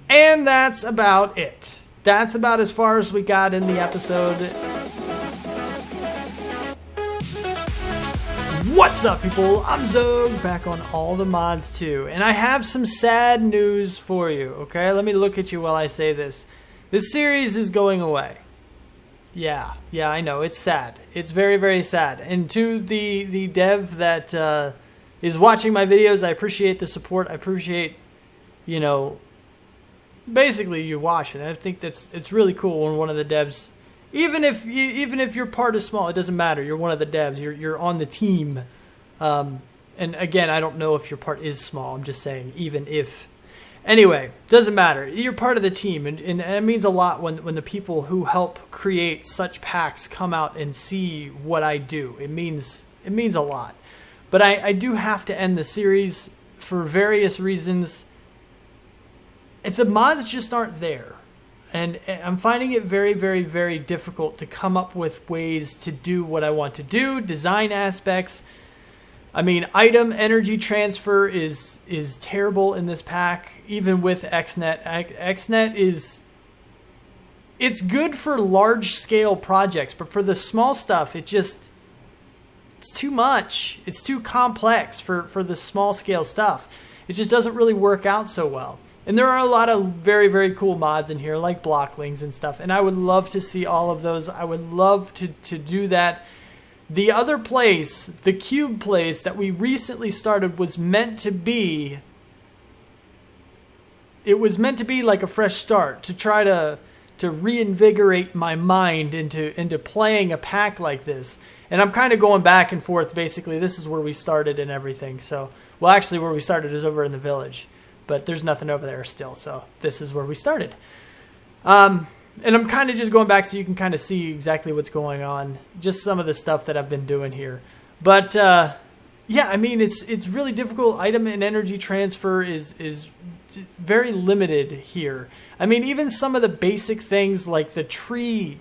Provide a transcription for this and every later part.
And that's about it. That's about as far as we got in the episode. What's up, people? I'm Xogue, back on All the Mods 2, and I have some sad news for you, okay? Let me look at you while I say this. This series is going away. Yeah, I know, it's sad. It's very, very sad. And to the dev that is watching my videos, I appreciate the support. I appreciate, basically you watching. I think it's really cool when one of the devs, even if your part is small, it doesn't matter. You're one of the devs. You're on the team. And again, I don't know if your part is small. I'm just saying, even if. Anyway, doesn't matter. You're part of the team, and it means a lot when the people who help create such packs come out and see what I do. It means a lot. But I do have to end the series for various reasons. If the mods just aren't there, and I'm finding it very, very, very difficult to come up with ways to do what I want to do, design aspects. I mean, item energy transfer is terrible in this pack, even with XNet. XNet it's good for large scale projects, but for the small stuff, it's too much. It's too complex for the small scale stuff. It just doesn't really work out so well. And there are a lot of very, very cool mods in here, like blocklings and stuff, and I would love to see all of those. I would love to do that. The other place, the cube place that we recently started, was meant to be... It was meant to be like a fresh start, to try to reinvigorate my mind into playing a pack like this. And I'm kind of going back and forth, basically. This is where we started and everything. So, well, actually, where we started is over in the village. But there's nothing over there still, so this is where we started. And I'm kind of just going back so you can kind of see exactly what's going on. Just some of the stuff that I've been doing here. But, yeah, I mean, it's really difficult. Item and energy transfer is very limited here. I mean, even some of the basic things like the tree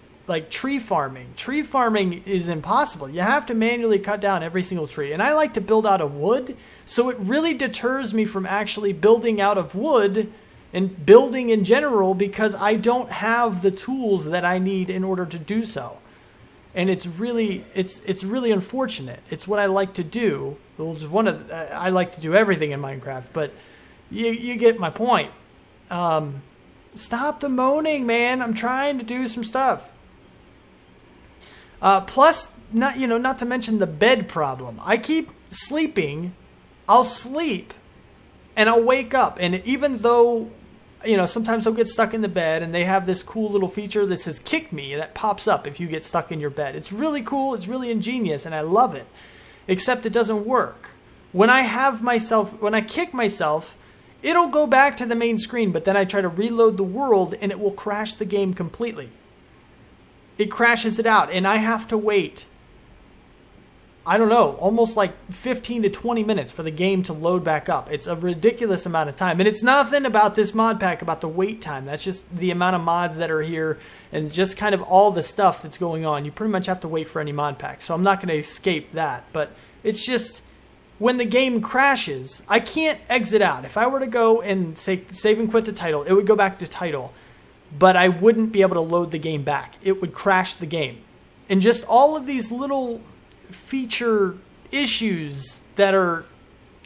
farming. Tree farming is impossible. You have to manually cut down every single tree. And I like to build out of wood, so it really deters me from actually building out of wood and building in general, because I don't have the tools that I need in order to do so. And it's really unfortunate. It's what I like to do. I like to do everything in Minecraft, but you get my point. Stop the moaning, man. I'm trying to do some stuff. Plus, not to mention the bed problem. I keep sleeping. I'll sleep, and I'll wake up, and even though, sometimes I'll get stuck in the bed, and they have this cool little feature that says "kick me" that pops up if you get stuck in your bed. It's really cool. It's really ingenious, and I love it. Except it doesn't work. When I kick myself, it'll go back to the main screen, but then I try to reload the world, and it will crash the game completely. It crashes it out, and I have to wait, I don't know, almost like 15 to 20 minutes for the game to load back up. It's a ridiculous amount of time. And it's nothing about this mod pack, about the wait time. That's just the amount of mods that are here and just kind of all the stuff that's going on. You pretty much have to wait for any mod pack. So I'm not going to escape that. But it's just, when the game crashes, I can't exit out. If I were to go and say save and quit the title, it would go back to title. But I wouldn't be able to load the game back. It would crash the game. And just all of these little feature issues that are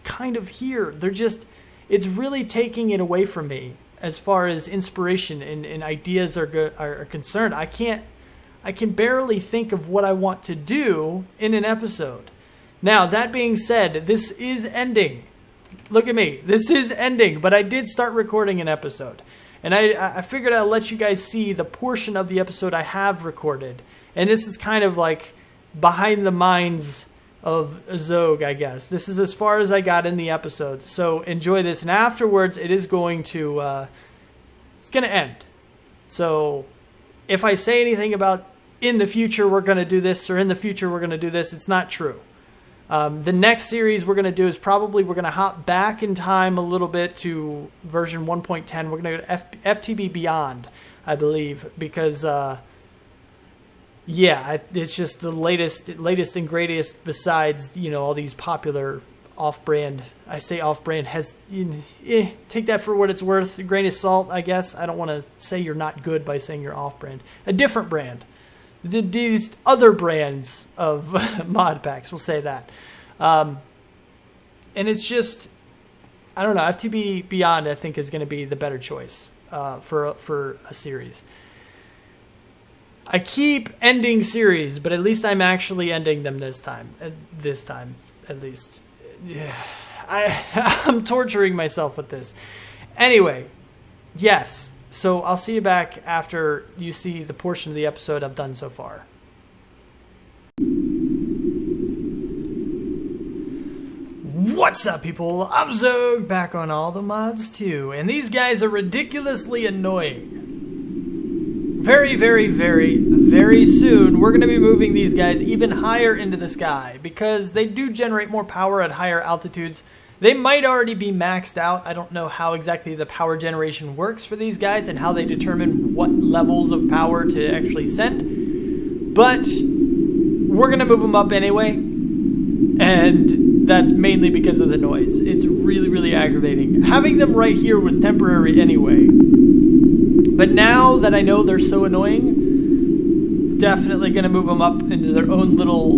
kind of here, it's really taking it away from me as far as inspiration and ideas are concerned. I can barely think of what I want to do in an episode. Now, that being said, this is ending. Look at me. This is ending, but I did start recording an episode. And I figured I'd let you guys see the portion of the episode I have recorded. And this is kind of like behind the minds of Xogue, I guess. This is as far as I got in the episode. So enjoy this. And afterwards, it is going to, it's going to end. So if I say anything about in the future we're going to do this, or in the future we're going to do this, it's not true. The next series we're going to do is we're going to hop back in time a little bit to version 1.10. We're going to go to FTB Beyond, I believe, because yeah, it's just the latest and greatest besides, all these popular off-brand. I say off-brand has, take that for what it's worth. A grain of salt, I guess. I don't want to say you're not good by saying you're off-brand. A different brand. These other brands of mod packs, we'll say that. And it's just, I don't know, FTB Beyond I think is going to be the better choice for a series. I keep ending series, but at least I'm actually ending them this time. This time, at least. Yeah, I'm torturing myself with this. Anyway, yes. So I'll see you back after you see the portion of the episode I've done so far. What's up, people? I'm Xogue, back on all the mods too, and these guys are ridiculously annoying. Very, very, very, very soon, we're going to be moving these guys even higher into the sky because they do generate more power at higher altitudes. They might already be maxed out. I don't know how exactly the power generation works for these guys and how they determine what levels of power to actually send. But we're going to move them up anyway, and that's mainly because of the noise. It's really, really aggravating. Having them right here was temporary anyway. But now that I know they're so annoying, definitely going to move them up into their own little,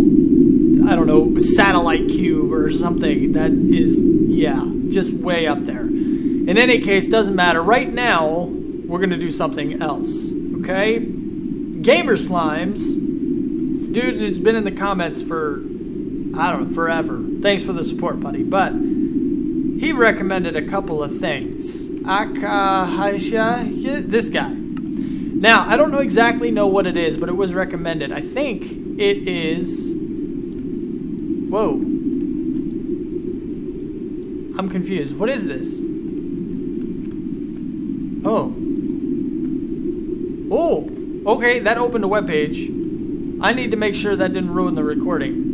I don't know, satellite cube or something that is, yeah, just way up there. In any case, doesn't matter. Right now, we're going to do something else, okay? Gamer Slimes, dude who's been in the comments for, I don't know, forever. Thanks for the support, buddy. But he recommended a couple of things. This guy. Now, I don't exactly know what it is, but it was recommended. I think it is... Whoa. I'm confused. What is this? Oh. Oh. Okay, that opened a webpage. I need to make sure that didn't ruin the recording.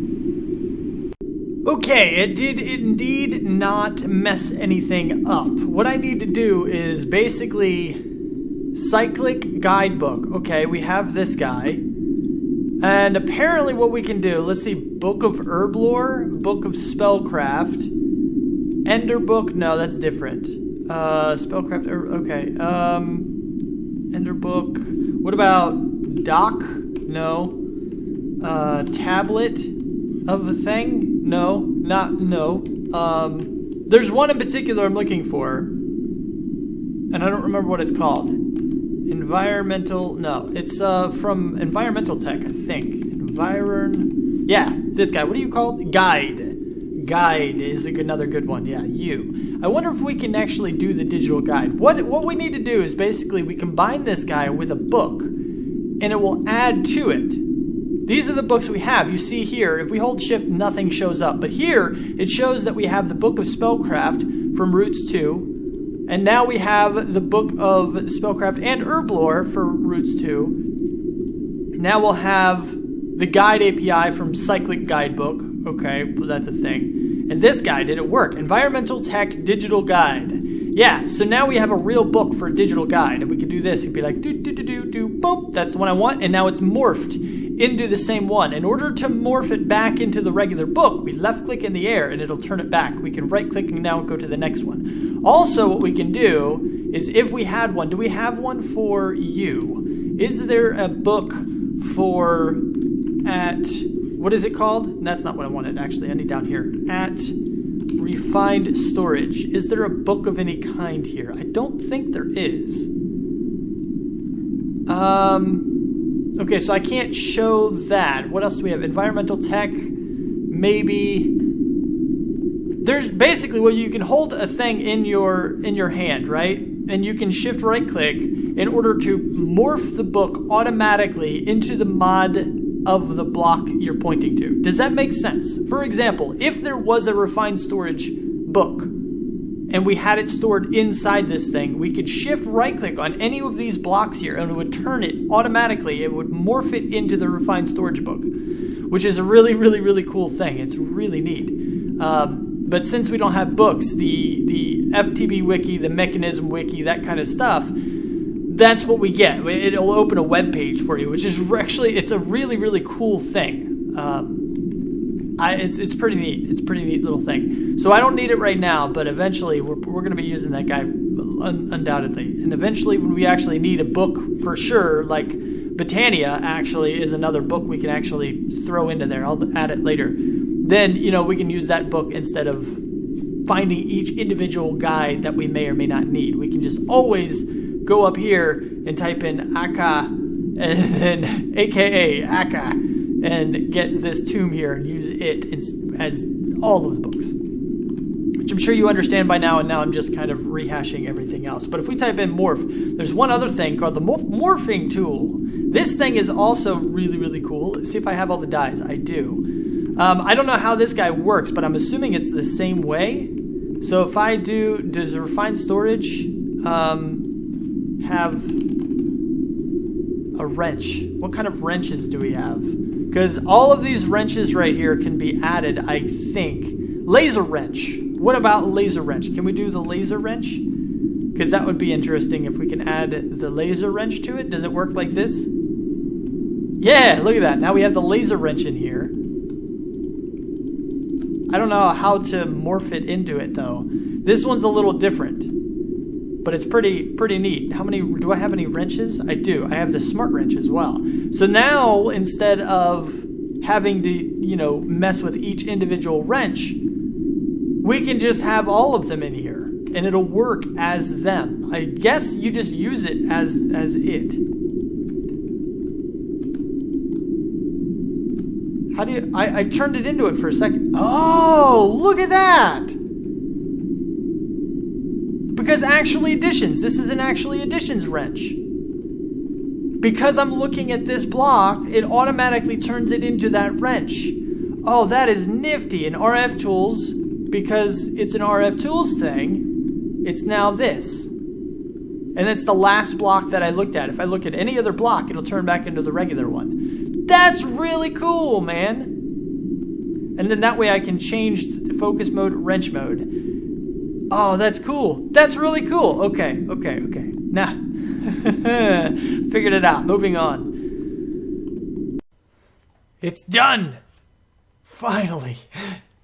Okay, it did indeed not mess anything up. What I need to do is basically cyclic guidebook. Okay, we have this guy. And apparently what we can do, let's see, Book of Herb Lore, Book of Spellcraft, Ender Book, no, that's different. Spellcraft, okay. Ender Book, what about Doc? No. Tablet of a thing? No, no. There's one in particular I'm looking for, and I don't remember what it's called. Environmental, no, it's from Environmental Tech, I think. Yeah, this guy. What do you call it? Guide. Guide is another good one. Yeah, you. I wonder if we can actually do the digital guide. What we need to do is basically we combine this guy with a book, and it will add to it. These are the books we have. You see here, if we hold shift, nothing shows up. But here, it shows that we have the Book of Spellcraft from Roots 2. And now we have the Book of Spellcraft and Herb Lore for Roots 2. Now we'll have the Guide API from Cyclic Guidebook. Okay, well, that's a thing. And this guy, did it work? Environmental Tech Digital Guide. Yeah, so now we have a real book for a digital guide. And we can do this. It'd be like, boom. That's the one I want. And now it's morphed into the same one. In order to morph it back into the regular book, we left click in the air and it'll turn it back. We can right click and now go to the next one. Also, what we can do is if we had one, do we have one for you? Is there a book for what is it called? That's not what I wanted, actually. I need down here. At Refined Storage. Is there a book of any kind here? I don't think there is. Okay, so I can't show that. What else do we have? Environmental Tech, maybe. There's basically where you can hold a thing in your hand, right? And you can shift right click in order to morph the book automatically into the mod of the block you're pointing to. Does that make sense? For example, if there was a refined storage book and we had it stored inside this thing, we could shift right click on any of these blocks here and it would turn it automatically. It would morph it into the refined storage book, which is a really, really, really cool thing. It's really neat. But since we don't have books, the FTB wiki, the mechanism wiki, that kind of stuff, that's what we get. It'll open a web page for you, which is actually, it's a really, really cool thing. It's pretty neat. It's a pretty neat little thing. So I don't need it right now, but eventually we're going to be using that guy undoubtedly. And eventually when we actually need a book for sure, like Britannia actually is another book we can actually throw into there. I'll add it later. Then, you know, we can use that book instead of finding each individual guide that we may or may not need. We can just always go up here and type in Aka and then AKA Aka and get this tomb here and use it as all of the books, which I'm sure you understand by now, and now I'm just kind of rehashing everything else. But if we type in morph, there's one other thing called the morphing tool. This thing is also really, really cool. Let's see if I have all the dies. I do. I don't know how this guy works, but I'm assuming it's the same way. So if I does the refined storage have a wrench? What kind of wrenches do we have? Because all of these wrenches right here can be added, I think. Laser wrench. What about laser wrench? Can we do the laser wrench? Because that would be interesting if we can add the laser wrench to it. Does it work like this? Yeah, look at that. Now we have the laser wrench in here. I don't know how to morph it into it though. This one's a little different, but it's pretty neat. How many, do I have any wrenches? I do. I have the smart wrench as well. So now instead of having to, you know, mess with each individual wrench, we can just have all of them in here and it'll work as them. I guess you just use it as it. How do you... I turned it into it for a second. Oh, look at that! Because actually additions. This is an actually additions wrench. Because I'm looking at this block, it automatically turns it into that wrench. Oh, that is nifty. And RF tools, because it's an RF tools thing, it's now this. And it's the last block that I looked at. If I look at any other block, it'll turn back into the regular one. That's really cool, man. And then that way I can change the focus mode, wrench mode. Oh, that's cool. That's really cool. Okay. Nah. Figured it out. Moving on. It's done. Finally.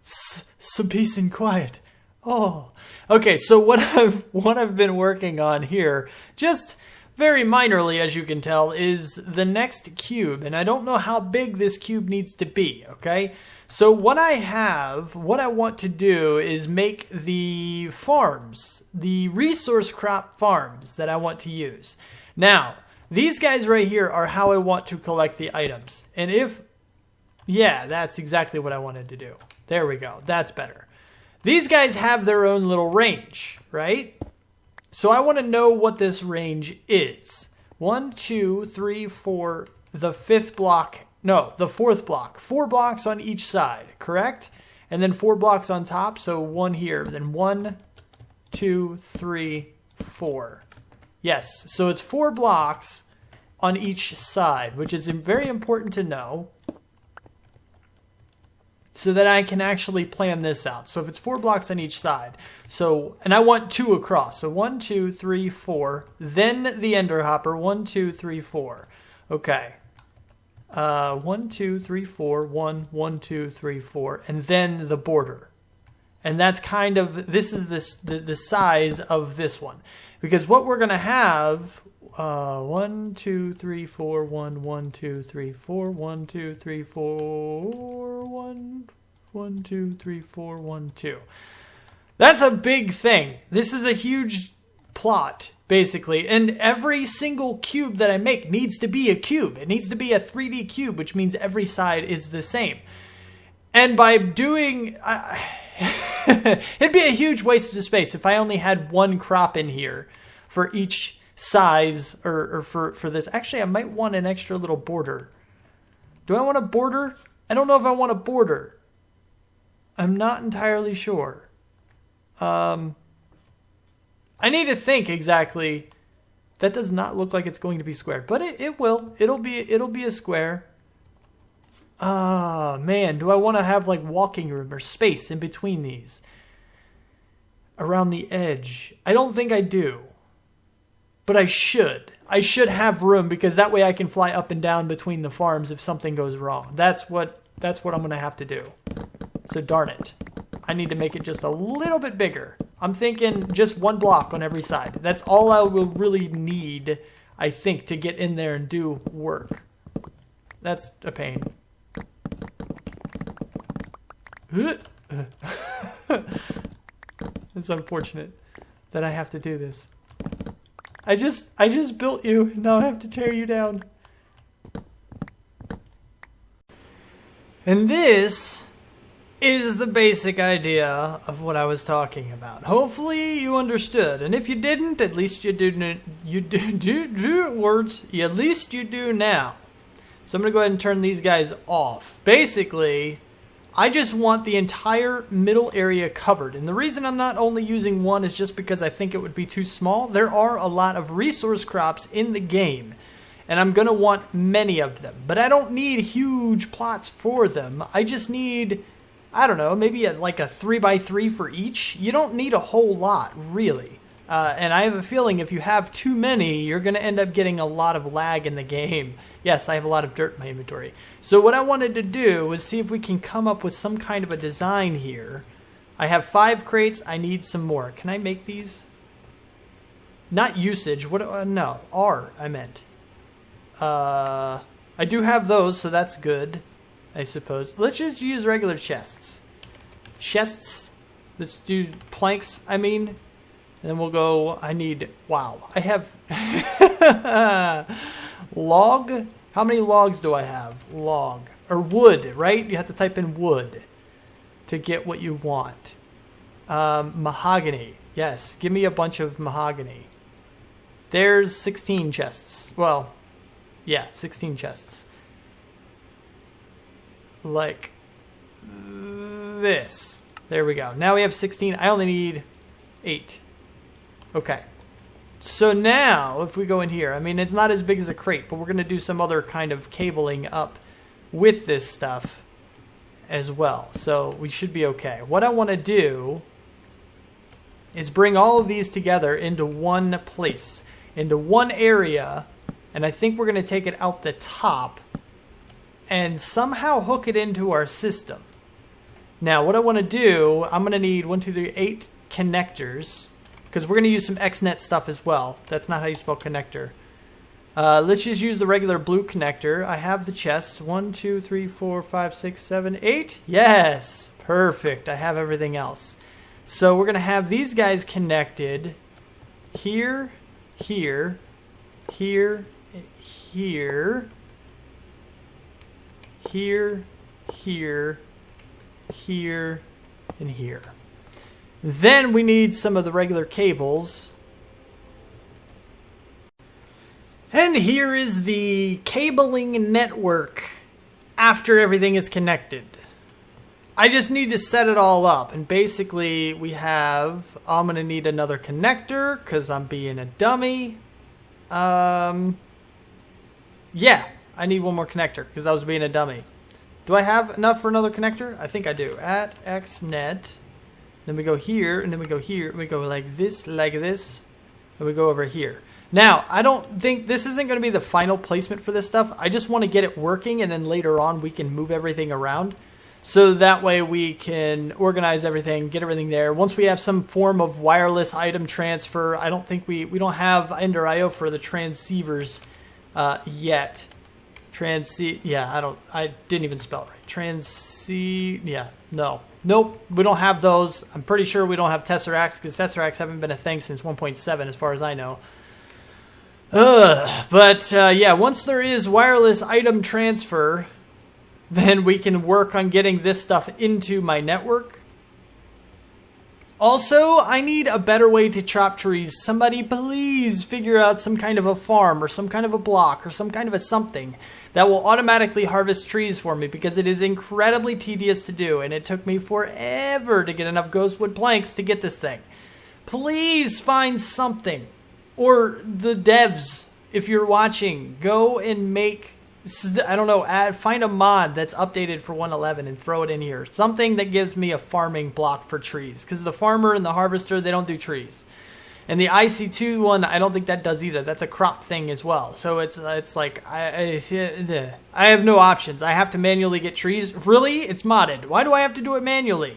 Some peace and quiet. Oh. Okay, so what I've been working on here, just very minorly, as you can tell, is the next cube. And I don't know how big this cube needs to be, okay? So what I want to do is make the farms, the resource crop farms that I want to use. Now, these guys right here are how I want to collect the items. And yeah, that's exactly what I wanted to do. There we go. That's better. These guys have their own little range, right? So I want to know what this range is. 1, 2, 3, 4, the fifth block. No, the fourth block. 4 blocks on each side, correct? And then 4 blocks on top, so 1 here. Then 1, 2, 3, 4. Yes, so it's 4 blocks on each side, which is very important to know so that I can actually plan this out. So if it's 4 blocks on each side, so, and I want 2 across. So 1, 2, 3, 4, then the ender hopper, 1, 2, 3, 4. Okay. 1, 2, 3, 4, 1, 1, 2, 3, 4, and then the border. And that's kind of, this is the size of this one. Because what we're going to have, 1, 2, 3, 4, 1, 1, 2, 3, 4, 1, 2, 3, 4, 1, 1, 2, 3, 4, 1, 2. That's a big thing. This is a huge plot, basically. And every single cube that I make needs to be a cube. It needs to be a 3D cube, which means every side is the same. And by doing... it'd be a huge waste of space if I only had 1 crop in here for each size or for this. Actually, I might want an extra little border. Do I want a border? I don't know if I want a border. I'm not entirely sure. I need to think exactly. That does not look like it's going to be square, but it will. It'll be a square. Man, do I want to have like walking room or space in between these? Around the edge. I don't think I do. But I should. I should have room because that way I can fly up and down between the farms if something goes wrong. That's what that's what I'm going to have to do. So darn it. I need to make it just a little bit bigger. I'm thinking just 1 block on every side. That's all I will really need, I think, to get in there and do work. That's a pain. It's unfortunate that I have to do this. I just built you. Now I have to tear you down. And this is the basic idea of what I was talking about. Hopefully you understood. And if you didn't, at least you do words. At least you do now. So I'm going to go ahead and turn these guys off. Basically, I just want the entire middle area covered. And the reason I'm not only using one is just because I think it would be too small. There are a lot of resource crops in the game, and I'm going to want many of them. But I don't need huge plots for them. I just need, I don't know, maybe like a 3x3 for each. You don't need a whole lot, really. And I have a feeling if you have too many, you're going to end up getting a lot of lag in the game. Yes, I have a lot of dirt in my inventory. So what I wanted to do was see if we can come up with some kind of a design here. I have 5 crates. I need some more. Can I make these? Not usage. What? No, R, I meant. I do have those, so that's good, I suppose. Let's just use regular chests. Chests. Let's do planks, I mean. And then we'll go, I need, wow. I have log. How many logs do I have? Log. Or wood, right? You have to type in wood to get what you want. Mahogany. Yes, give me a bunch of mahogany. There's 16 chests. Well, yeah, 16 chests. Like this. There we go. Now we have 16. I only need 8. Okay. So now, if we go in here, I mean, it's not as big as a crate, but we're going to do some other kind of cabling up with this stuff as well. So we should be okay. What I want to do is bring all of these together into one place, into one area, and I think we're going to take it out the top and somehow hook it into our system. Now, what I want to do, I'm going to need 8 connectors, because we're going to use some XNet stuff as well. That's not how you spell connector. Let's just use the regular blue connector. I have the chests. 1, 2, 3, 4, 5, 6, 7, 8. Yes! Perfect. I have everything else. So we're going to have these guys connected here, here, here, here, here, here, here, and here. Then we need some of the regular cables. And here is the cabling network after everything is connected. I just need to set it all up. And basically we have, I'm going to need another connector because I'm being a dummy. Yeah, I need one more connector because I was being a dummy. Do I have enough for another connector? I think I do. At XNet. Then we go here, and then we go here, and we go like this, and we go over here. Now, I don't think this isn't going to be the final placement for this stuff. I just want to get it working, and then later on we can move everything around. So that way we can organize everything, get everything there. Once we have some form of wireless item transfer, I don't think we don't have Ender IO for the transceivers yet. I didn't even spell it right. Nope, we don't have those. I'm pretty sure we don't have Tesseracts because Tesseracts haven't been a thing since 1.7 as far as I know. Yeah, once there is wireless item transfer, then we can work on getting this stuff into my network. Also, I need a better way to chop trees. Somebody please figure out some kind of a farm or some kind of a block or some kind of a something that will automatically harvest trees for me because it is incredibly tedious to do and it took me forever to get enough ghostwood planks to get this thing. Please find something. Or the devs, if you're watching, go and make, I don't know, find a mod that's updated for 1.11 and throw it in here. Something that gives me a farming block for trees. Because the farmer and the harvester, they don't do trees. And the IC2 one, I don't think that does either. That's a crop thing as well. So it's like, I have no options. I have to manually get trees. Really? It's modded. Why do I have to do it manually?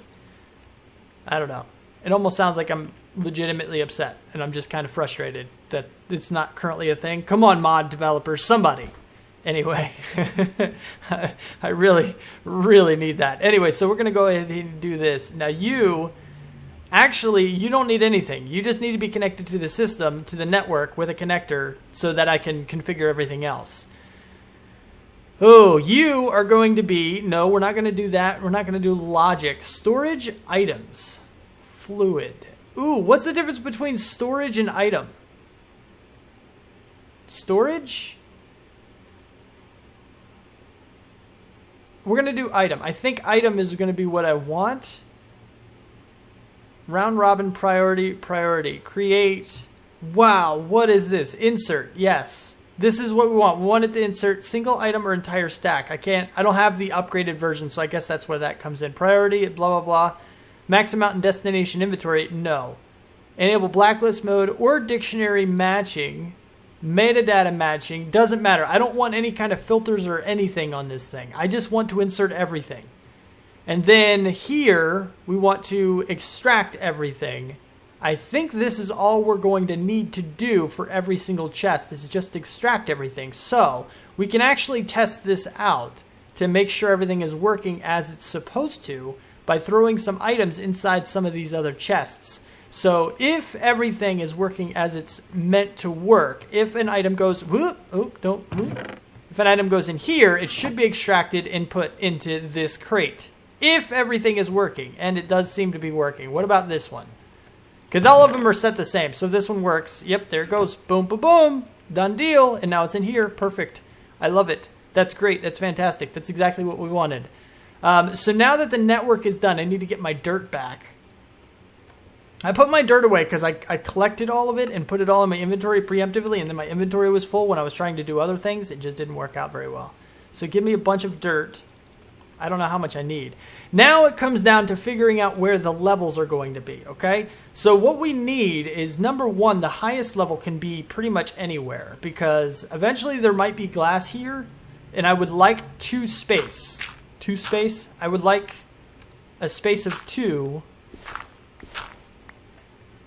I don't know. It almost sounds like I'm legitimately upset, and I'm just kind of frustrated that it's not currently a thing. Come on, mod developers, somebody. Anyway, I really, really need that. Anyway, so we're going to go ahead and do this. Now you don't need anything. You just need to be connected to the system, to the network with a connector so that I can configure everything else. Oh, you are going to be, no, we're not going to do that. We're not going to do logic. Storage items. Fluid. Ooh, what's the difference between storage and item? Storage? We're going to do item. I think item is going to be what I want. Round robin priority. Create. Wow, what is this? Insert. Yes. This is what we want. We want it to insert single item or entire stack. I don't have the upgraded version, so I guess that's where that comes in. Priority, blah, blah, blah. Max amount and destination inventory, no. Enable blacklist mode or dictionary matching. Metadata matching, doesn't matter. I don't want any kind of filters or anything on this thing. I just want to insert everything. And then here, we want to extract everything. I think this is all we're going to need to do for every single chest. This is just extract everything. So we can actually test this out to make sure everything is working as it's supposed to by throwing some items inside some of these other chests. So if everything is working as it's meant to work, if an item goes, if an item goes in here, it should be extracted and put into this crate. If everything is working, and it does seem to be working. What about this one? Because all of them are set the same. So if this one works, yep, there it goes. Boom, boom, boom. Done deal. And now it's in here. Perfect. I love it. That's great. That's fantastic. That's exactly what we wanted. So now that the network is done, I need to get my dirt back. I put my dirt away because I collected all of it and put it all in my inventory preemptively, and then my inventory was full when I was trying to do other things. It just didn't work out very well. So give me a bunch of dirt. I don't know how much I need. Now it comes down to figuring out where the levels are going to be, okay? So what we need is, number one, the highest level can be pretty much anywhere, because eventually there might be glass here, and I would like 2 space. 2 space? I would like a space of 2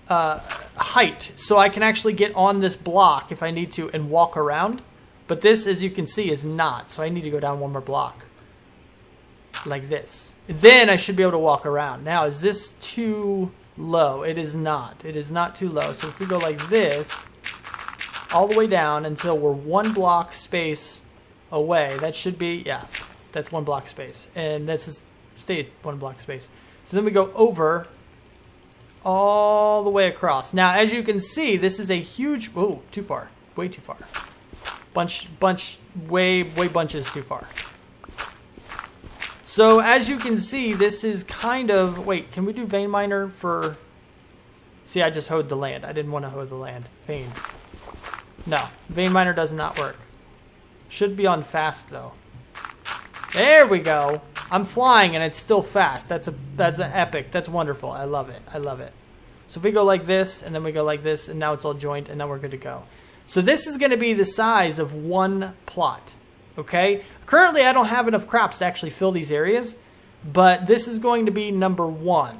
height, so I can actually get on this block if I need to and walk around. But this, as you can see, is not, so I need to go down 1 more block. Like this. Then I should be able to walk around. Now, is this too low? It is not. It is not too low. So if we go like this, all the way down until we're 1 block space away, that should be, yeah, that's 1 block space. And this is, stay at 1 block space. So then we go over all the way across. Now, as you can see, this is a huge, oh, too far. Way too far. Way bunches too far. So as you can see, this is kind of, wait, can we do vein miner for, see, I just hoed the land. I didn't want to hoe the land. Vein. No, vein miner does not work. Should be on fast though. There we go. I'm flying and it's still fast. That's an epic. That's wonderful. I love it. I love it. So if we go like this, and then we go like this, and now it's all joint, and now we're good to go. So this is going to be the size of 1 plot. Okay? Currently, I don't have enough crops to actually fill these areas, but this is going to be number 1.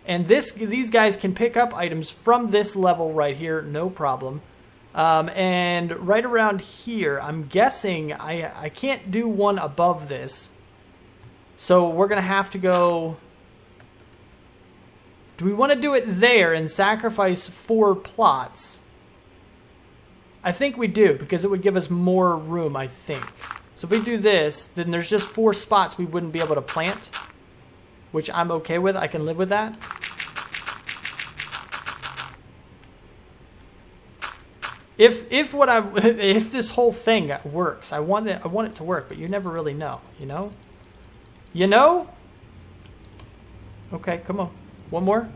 And these guys can pick up items from this level right here, no problem. And right around here, I'm guessing I can't do one above this. So we're going to have to go... Do we want to do it there and sacrifice 4 plots? I think we do, because it would give us more room, I think. So if we do this, then there's just 4 spots we wouldn't be able to plant, which I'm okay with. I can live with that. If this whole thing works, I want it to work, but you never really know, you know? You know? Okay, come on. One more?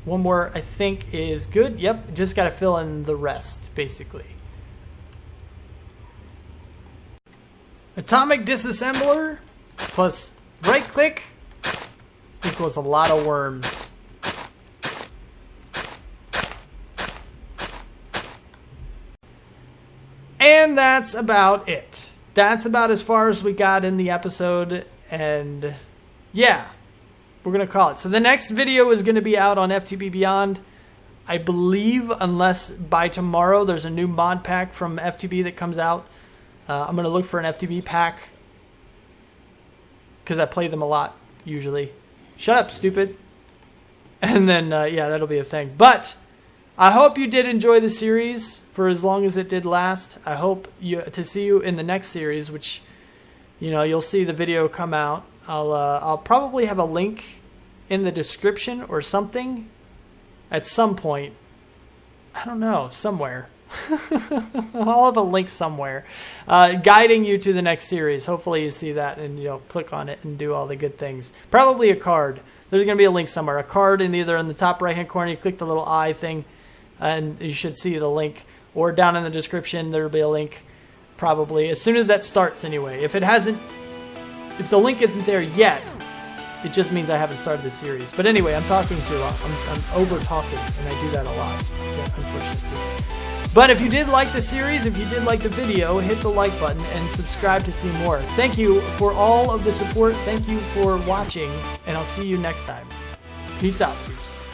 One more, I think, is good. Yep, just got to fill in the rest, basically. Atomic disassembler plus right-click equals a lot of worms. And that's about it. That's about as far as we got in the episode. And yeah, we're going to call it. So the next video is going to be out on FTB Beyond, I believe, unless by tomorrow there's a new mod pack from FTB that comes out. I'm going to look for an FTB pack because I play them a lot, usually. Shut up, stupid. And then, yeah, that'll be a thing. But I hope you did enjoy the series for as long as it did last. I hope to see you in the next series, which, you know, you'll see the video come out. I'll probably have a link in the description or something at some point. I don't know, somewhere. I'll have a link somewhere guiding you to the next series. Hopefully you see that and you'll click on it and do all the good things. Probably a card. There's going to be a link somewhere. A card in either in the top right hand corner. You click the little eye thing and you should see the link. Or down in the description there'll be a link probably. As soon as that starts anyway. If the link isn't there yet, it just means I haven't started the series. But anyway, I'm over talking and I do that a lot, unfortunately. But if you did like the series, if you did like the video, hit the like button and subscribe to see more. Thank you for all of the support. Thank you for watching, and I'll see you next time. Peace out, peeps.